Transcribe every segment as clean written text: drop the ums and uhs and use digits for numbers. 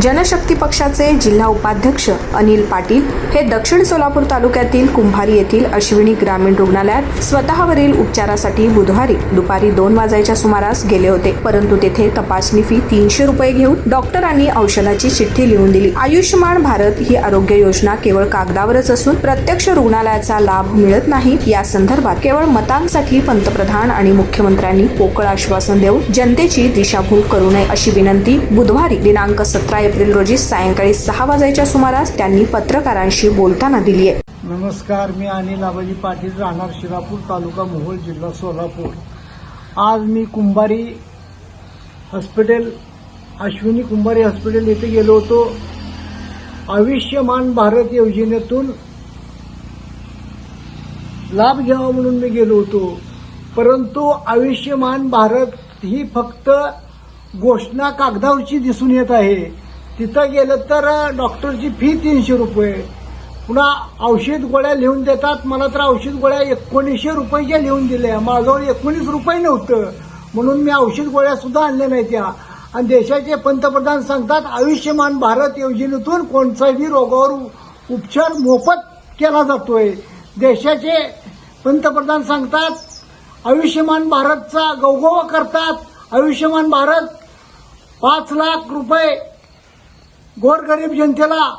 जनशक्ती पक्षाचे जिल्हा उपाध्यक्ष अनिल पाटील हे दक्षिण सोलापूर तालुक्यातील कुंभारी येथील अश्विनी ग्रामीण रुग्णालयात स्वतःवरील उपचारासाठी बुधवारी दुपारी 2 वाजायच्या सुमारास गेले होते, परंतु तेथे तपासणी फी 300 रुपये घेऊन डॉक्टरांनी औषधाची चिठ्ठी लिहून दिली। आयुष्यमान भारत ही आरोग्य योजना केवळ कागदावरच असून प्रत्यक्ष रुग्णालयाचा लाभ मिळत नाही। या संदर्भात केवळ मतांसाठी पंतप्रधान आणि मुख्यमंत्र्यांनी पोकळ आश्वासन देऊन जनतेची दिशाभूल करू नये अशी विनंती बुधवारी दिनांक 17 एप्रिल रोजी सायंकाळी 6 वाजायच्या सुमारास त्यांनी पत्रकारांशी बोलताना दिली आहे। नमस्कार, मी अनिल आबाजी पाटील, राहणार शिरापूर, तालुका मोहोळ, जिल्हा सोलापूर। आज मी कुंभारी हॉस्पिटल, अश्विनी कुंभारी हॉस्पिटल येथे गेलो होतो। आयुष्यमान भारत योजनेतून लाभ घ्यावा म्हणून मी गेलो होतो, परंतु आयुष्यमान भारत ही फक्त घोषणा कागदावरची दिसून येत आहे। तिथं गेलं तर डॉक्टरची फी 300 रुपये, पुन्हा औषध गोळ्या लिहून देतात। मला तर औषध गोळ्या 1900 रुपयाच्या लिहून दिल्या, माझ्याजवळ 19 रुपये नव्हतं, म्हणून मी औषध गोळ्या सुद्धा आणल्या नाही त्या। आणि देशाचे पंतप्रधान सांगतात आयुष्यमान भारत योजनेतून कोणत्याही रोगावर उपचार मोफत केला जातोय। देशाचे पंतप्रधान सांगतात आयुष्यमान भारतचा गौगोवा करतात। आयुष्यमान भारत 5 लाख रुपये गोरगरीब जनतेला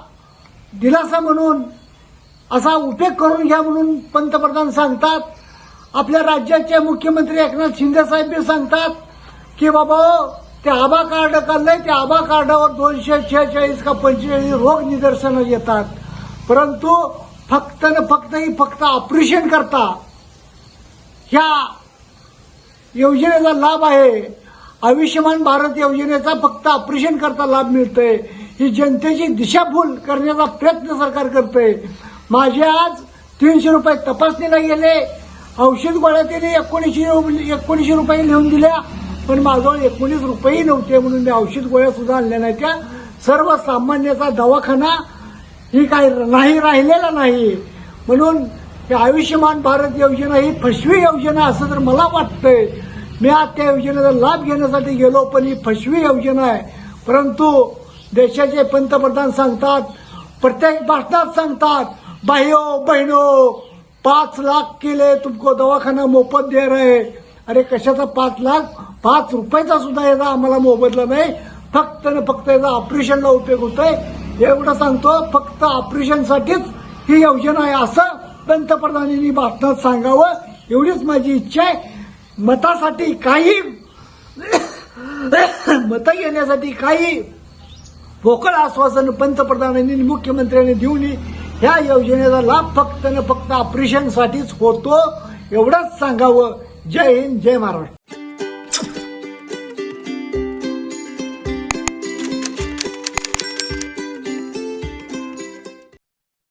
दिलासा म्हणून असा उपयोग करून घ्या म्हणून पंतप्रधान सांगतात। आपल्या राज्याचे मुख्यमंत्री एकनाथ शिंदे साहेब सांगतात की बाबा ते आभा कार्ड काढलंय, त्या आभा कार्डावर 246 का 45 रोग निदर्शनं येतात, परंतु फक्त ऑपरेशन करता ह्या योजनेचा लाभ आहे। आयुष्यमान भारत योजनेचा फक्त ऑपरेशन करता लाभ मिळतोय। ही जनतेची दिशाभूल करण्याचा प्रयत्न सरकार करतोय। माझे आज 300 रुपये तपासणीला गेले, औषध गोळ्या त्याने 1900 रुपये लिहून दिल्या, पण माझ्याजवळ 19 रुपये नव्हते, म्हणून मी औषध गोळ्या सुद्धा आणल्या नाही। त्या सर्वसामान्याचा दवाखाना ही काही नाही राहिलेला नाही, म्हणून आयुष्यमान भारत योजना ही फसवी योजना असं तर मला वाटतंय। मी आज त्या योजनेचा लाभ घेण्यासाठी गेलो, पण ही फसवी योजना आहे। परंतु देशाचे पंतप्रधान सांगतात, प्रत्येक भाषणात सांगतात, भाइयों बहनों 5 लाख के लिए तुमको दवाखाना मोफत दे रहे। अरे कशाचा 5 लाख? 5 रुपयाचा सुद्धा याचा आम्हाला मोबदला नाही, फक्त याचा ऑपरेशनला उपयोग होतोय एवढं सांगतो। फक्त ऑपरेशनसाठीच ही योजना आहे असं पंतप्रधानांनी भाषणात सांगावं, एवढीच माझी इच्छा आहे। मतासाठी काही मतं घेण्यासाठी काही पोकळ आश्वासन पंतप्रधानांनी मुख्यमंत्र्यांनी देऊन ह्या योजनेचा लाभ फक्त ऑपरेशनसाठीच होतो एवढंच सांगावं। जय हिंद, जय महाराष्ट्र।